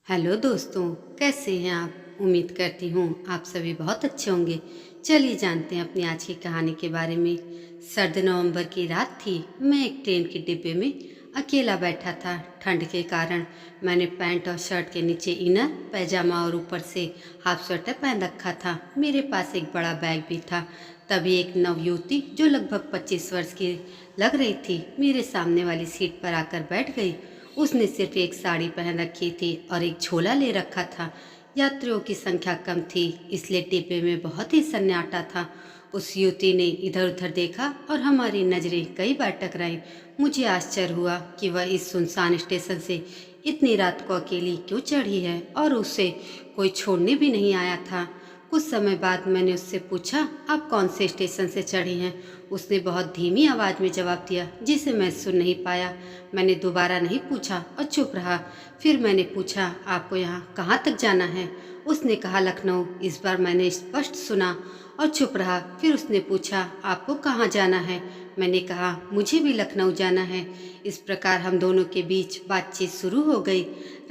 Hello दोस्तों, कैसे हैं आप। उम्मीद करती हूँ आप सभी बहुत अच्छे होंगे। चलिए जानते हैं अपनी आज की कहानी के बारे में। सर्द नवंबर की रात थी। मैं एक ट्रेन के डिब्बे में अकेला बैठा था। ठंड के कारण मैंने पैंट और शर्ट के नीचे इनर पैजामा और ऊपर से हाफ स्वेटर पहन रखा था। मेरे पास एक बड़ा बैग भी था। तभी एक नवयुवती जो लगभग 25 वर्ष की लग रही थी मेरे सामने वाली सीट पर आकर बैठ गई। उसने सिर्फ एक साड़ी पहन रखी थी और एक झोला ले रखा था। यात्रियों की संख्या कम थी, इसलिए डिब्बे में बहुत ही सन्नाटा था। उस युवती ने इधर उधर देखा और हमारी नजरें कई बार टकराई। मुझे आश्चर्य हुआ कि वह इस सुनसान स्टेशन से इतनी रात को अकेली क्यों चढ़ी है और उसे कोई छोड़ने भी नहीं आया था। कुछ समय बाद मैंने उससे पूछा, आप कौन से स्टेशन से चढ़ी हैं। उसने बहुत धीमी आवाज़ में जवाब दिया, जिसे मैं सुन नहीं पाया। मैंने दोबारा नहीं पूछा और चुप रहा। फिर मैंने पूछा, आपको यहाँ कहाँ तक जाना है। उसने कहा, लखनऊ। इस बार मैंने स्पष्ट सुना और चुप रहा। फिर उसने पूछा, आपको कहाँ जाना है। मैंने कहा, मुझे भी लखनऊ जाना है। इस प्रकार हम दोनों के बीच बातचीत शुरू हो गई।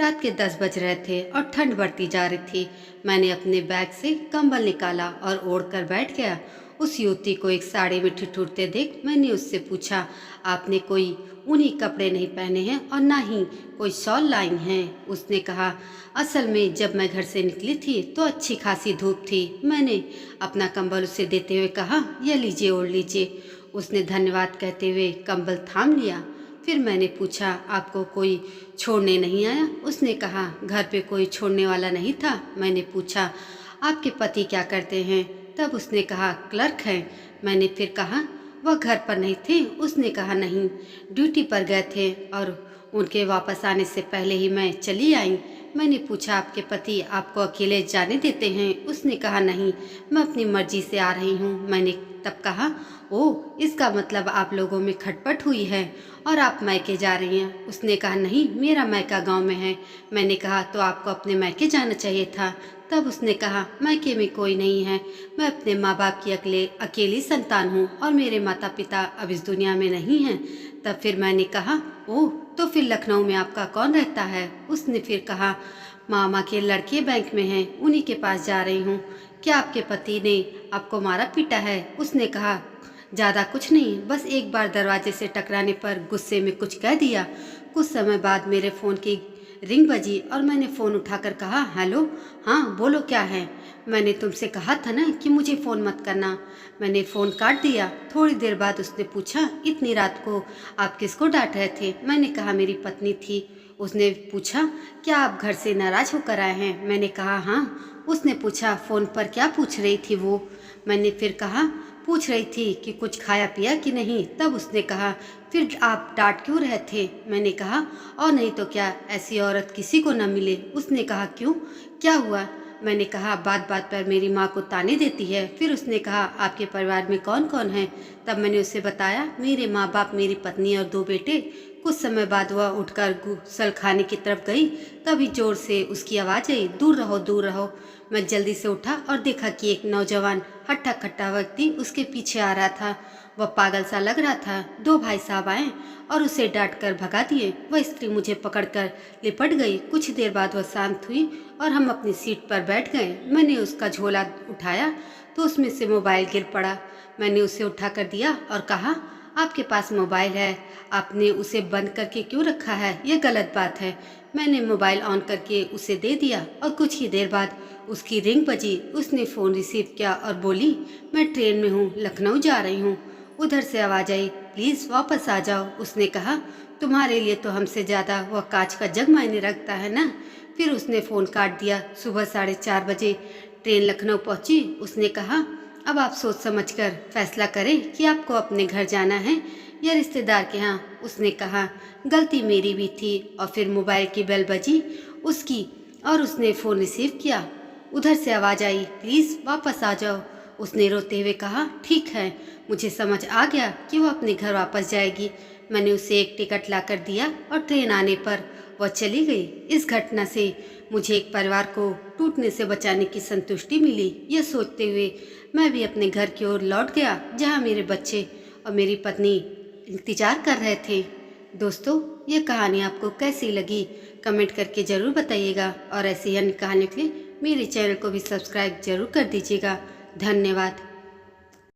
रात के 10 बज रहे थे और ठंड बढ़ती जा रही थी। मैंने अपने बैग से कंबल निकाला और ओढ़कर बैठ गया। उस युवती को एक साड़ी में ठिठुरते देख मैंने उससे पूछा, आपने कोई ऊनी कपड़े नहीं पहने हैं और ना ही कोई शॉल लाई हैं। उसने कहा, असल में जब मैं घर से निकली थी तो अच्छी खासी धूप थी। मैंने अपना कंबल उसे देते हुए कहा, यह लीजिए, ओढ़ लीजिए। उसने धन्यवाद कहते हुए कंबल थाम लिया। फिर मैंने पूछा, आपको कोई छोड़ने नहीं आया। उसने कहा, घर पे कोई छोड़ने वाला नहीं था। मैंने पूछा, आपके पति क्या करते हैं। तब उसने कहा, क्लर्क हैं। मैंने फिर कहा, वह घर पर नहीं थे। उसने कहा, नहीं, ड्यूटी पर गए थे और उनके वापस आने से पहले ही मैं चली आई। मैंने पूछा, आपके पति आपको अकेले जाने देते हैं। उसने कहा, नहीं, मैं अपनी मर्जी से आ रही हूँ। मैंने तब कहा, ओह, इसका मतलब आप लोगों में खटपट हुई है और आप मैके जा रही हैं। उसने कहा, नहीं, मेरा मैका गांव में है। मैंने कहा, तो आपको अपने मैके जाना चाहिए था। तब उसने कहा, मैके में कोई नहीं है। मैं अपने माँ बाप की अकेली संतान हूँ और मेरे माता पिता अब इस दुनिया में नहीं हैं। तब फिर मैंने कहा, ओह, तो फिर लखनऊ में आपका कौन रहता है। उसने फिर कहा, मामा के लड़के बैंक में हैं, उन्हीं के पास जा रही हूँ। क्या आपके पति ने आपको मारा पीटा है। उसने कहा, ज़्यादा कुछ नहीं, बस एक बार दरवाजे से टकराने पर गुस्से में कुछ कह दिया। कुछ समय बाद मेरे फ़ोन की रिंग बजी और मैंने फ़ोन उठाकर कहा, हेलो, हाँ बोलो, क्या है। मैंने तुमसे कहा था ना कि मुझे फ़ोन मत करना। मैंने फ़ोन काट दिया। थोड़ी देर बाद उसने पूछा, इतनी रात को आप किसको डांट रहे थे। मैंने कहा, मेरी पत्नी थी। उसने पूछा, क्या आप घर से नाराज़ होकर आए हैं। मैंने कहा, हाँ। उसने पूछा, फ़ोन पर क्या पूछ रही थी वो। मैंने फिर कहा, पूछ रही थी कि कुछ खाया पिया कि नहीं। तब उसने कहा, फिर आप डांट क्यों रहे थे। मैंने कहा, और नहीं तो क्या, ऐसी औरत किसी को न मिले। उसने कहा, क्यों, क्या हुआ। मैंने कहा, बात बात पर मेरी माँ को ताने देती है। फिर उसने कहा, आपके परिवार में कौन कौन है। तब मैंने उसे बताया, मेरे माँ बाप, मेरी पत्नी और 2 बेटे। कुछ समय बाद वह उठकर गुसल खाने की तरफ गई। तभी जोर से उसकी आवाज़ आई, दूर रहो, दूर रहो। मैं जल्दी से उठा और देखा कि एक नौजवान हट्टा कट्टा व्यक्ति उसके पीछे आ रहा था। वह पागल सा लग रहा था। 2 भाई साहब आए और उसे डांट कर भगा दिए। वह स्त्री मुझे पकड़कर लिपट गई। कुछ देर बाद वह शांत हुई और हम अपनी सीट पर बैठ गए। मैंने उसका झोला उठाया तो उसमें से मोबाइल गिर पड़ा। मैंने उसे उठाकर दिया और कहा, आपके पास मोबाइल है, आपने उसे बंद करके क्यों रखा है, यह गलत बात है। मैंने मोबाइल ऑन करके उसे दे दिया और कुछ ही देर बाद उसकी रिंग बजी। उसने फ़ोन रिसीव किया और बोली, मैं ट्रेन में हूँ, लखनऊ जा रही हूँ। उधर से आवाज़ आई, प्लीज़ वापस आ जाओ। उसने कहा, तुम्हारे लिए तो हमसे ज़्यादा वह कांच का जग मायने रखता है ना। फिर उसने फ़ोन काट दिया। सुबह 4:30 बजे ट्रेन लखनऊ पहुँची। उसने कहा, अब आप सोच समझ कर फैसला करें कि आपको अपने घर जाना है या रिश्तेदार के यहाँ। उसने कहा, गलती मेरी भी थी। और फिर मोबाइल की बेल बजी उसकी और उसने फ़ोन रिसीव किया। उधर से आवाज़ आई, प्लीज़ वापस आ जाओ। उसने रोते हुए कहा, ठीक है, मुझे समझ आ गया कि वह अपने घर वापस जाएगी। मैंने उसे एक टिकट लाकर दिया और ट्रेन आने पर वह चली गई। इस घटना से मुझे एक परिवार को टूटने से बचाने की संतुष्टि मिली। यह सोचते हुए मैं भी अपने घर की ओर लौट गया, जहाँ मेरे बच्चे और मेरी पत्नी इंतजार कर रहे थे। दोस्तों, ये कहानी आपको कैसी लगी कमेंट करके ज़रूर बताइएगा और ऐसी अन्य कहानियों के लिए मेरे चैनल को भी सब्सक्राइब जरूर कर दीजिएगा। धन्यवाद।